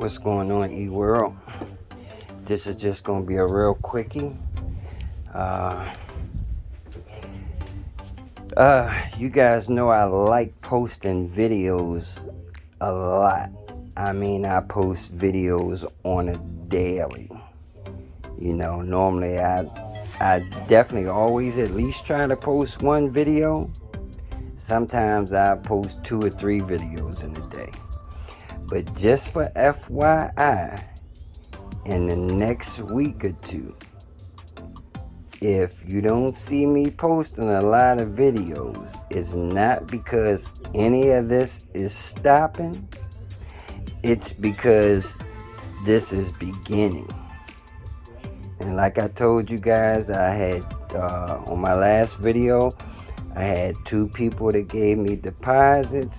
What's going on, E-World? This is just going to be a real quickie. You guys know I like posting videos a lot. I mean, I post videos on a daily. You know, normally I definitely always at least try to post one video. Sometimes I post 2 or 3 videos in a day. But just for FYI, in the next week or 2, if you don't see me posting a lot of videos, it's not because any of this is stopping. It's because this is beginning. And like I told you guys, I had on my last video, I had 2 people that gave me deposits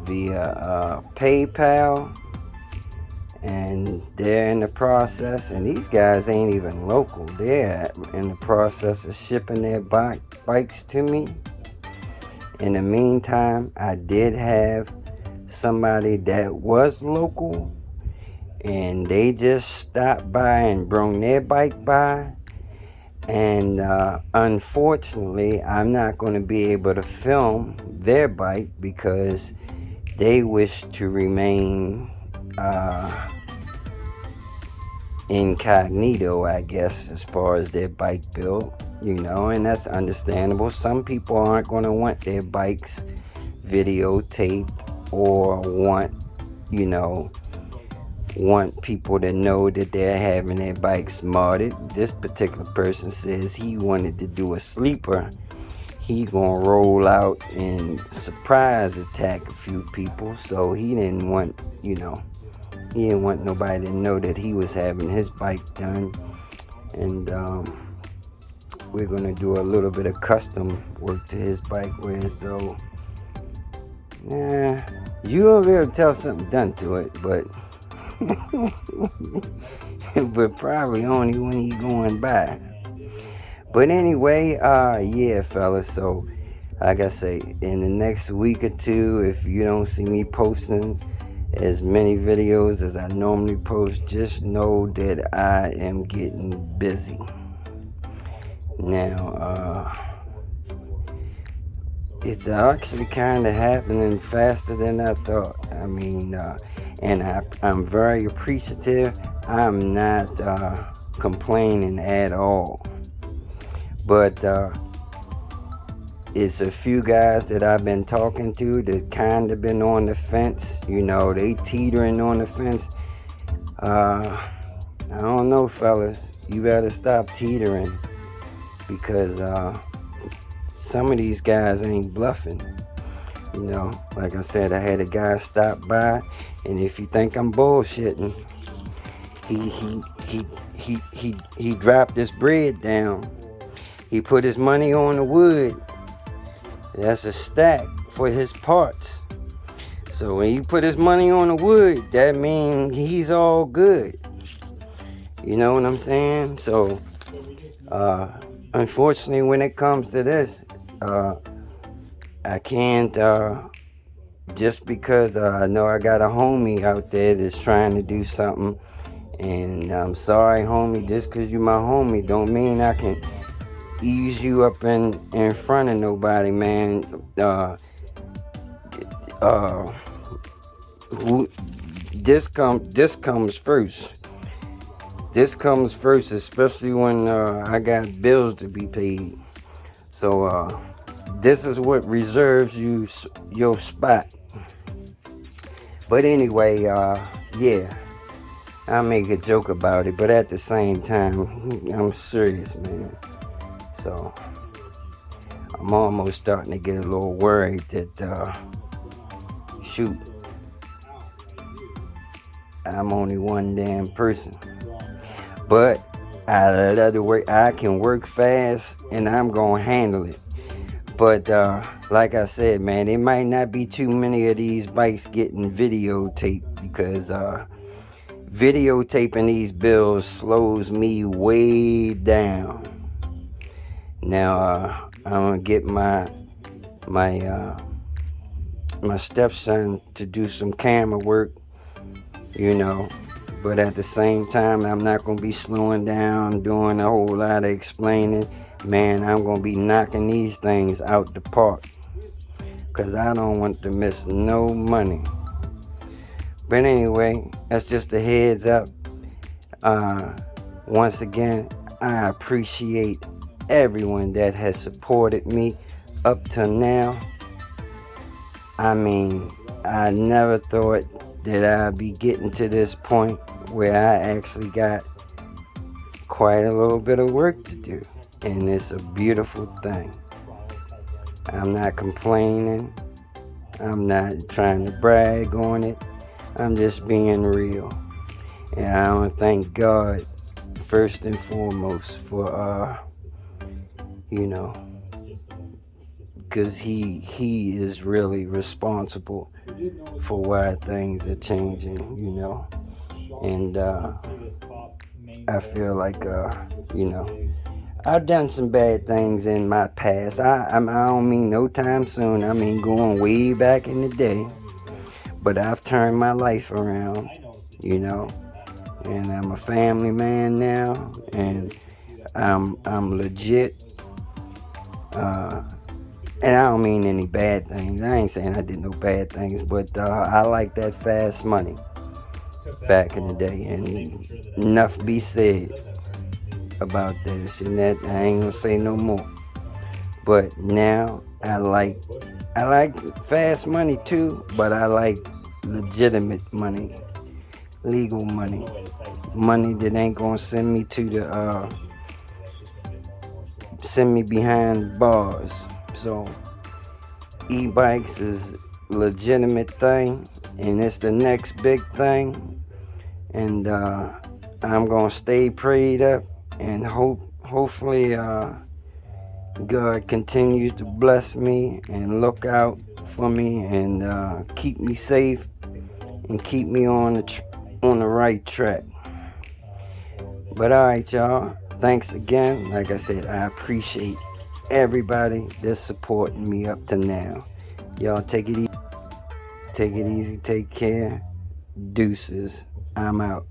via PayPal, and they're in the process, and these guys ain't even local, they're in the process of shipping their bikes to me. In the meantime, I did have somebody that was local, and they just stopped by and brought their bike by. And unfortunately, I'm not going to be able to film their bike because they wish to remain incognito, I guess, as far as their bike build, you know, and that's understandable. Some people aren't going to want their bikes videotaped or want people to know that they're having their bikes modded. This particular person says he wanted to do a sleeper. He gonna roll out and surprise attack a few people, so he didn't want nobody to know that he was having his bike done. And we're gonna do a little bit of custom work to his bike, whereas though you won't be able to tell something done to it, but but probably only when he's going by. But anyway, yeah, fellas, so like I say, in the next week or 2, if you don't see me posting as many videos as I normally post, just know that I am getting busy. Now, it's actually kind of happening faster than I thought. I mean, and I'm very appreciative. I'm not complaining at all. But it's a few guys that I've been talking to that kind of been on the fence. You know, they teetering on the fence. I don't know, fellas. You better stop teetering, because some of these guys ain't bluffing. You know, like I said, I had a guy stop by, and if you think I'm bullshitting, he dropped his bread down. He put his money on the wood. That's a stack for his parts. So when you put his money on the wood, that means he's all good. You know what I'm saying? So, unfortunately, when it comes to this, I can't, just because I know I got a homie out there that's trying to do something. And I'm sorry, homie, just because you my homie don't mean I can ease you up in front of nobody, man. This comes first. This comes first, especially when I got bills to be paid. So this is what reserves you your spot. But anyway, yeah, I make a joke about it, but at the same time, I'm serious, man. So I'm almost starting to get a little worried that shoot, I'm only one damn person. But I love the way I can work fast, and I'm gonna handle it. But like I said, man, there might not be too many of these bikes getting videotaped, because videotaping these bills slows me way down. Now I'm gonna get my stepson to do some camera work you know. But at the same time, I'm not going to be slowing down, doing a whole lot of explaining. Man, I'm going to be knocking these things out the park, because I don't want to miss no money. But anyway, that's just a heads up. Once again, I appreciate everyone that has supported me up till now. I mean, I never thought that I'd be getting to this point where I actually got quite a little bit of work to do. And it's a beautiful thing. I'm not complaining. I'm not trying to brag on it. I'm just being real. And I want to thank God first and foremost for, because he is really responsible for why things are changing, and I feel like I've done some bad things in my past. I don't mean no time soon. I mean going way back in the day. But I've turned my life around, and I'm a family man now, and I'm legit. And I don't mean any bad things. I ain't saying I did no bad things, but I like that fast money back in the day, and enough be said about this. And that I ain't gonna say no more. But now I like fast money too, but I like legitimate money, legal money, money that ain't gonna send me to the send me behind bars. So e-bikes is a legitimate thing, and it's the next big thing, and I'm gonna stay prayed up, and hopefully God continues to bless me and look out for me, and keep me safe and keep me on the right track. But alright, y'all, thanks again. Like I said, I appreciate everybody that's supporting me up to now. Y'all take it easy, take care. Deuces. I'm out.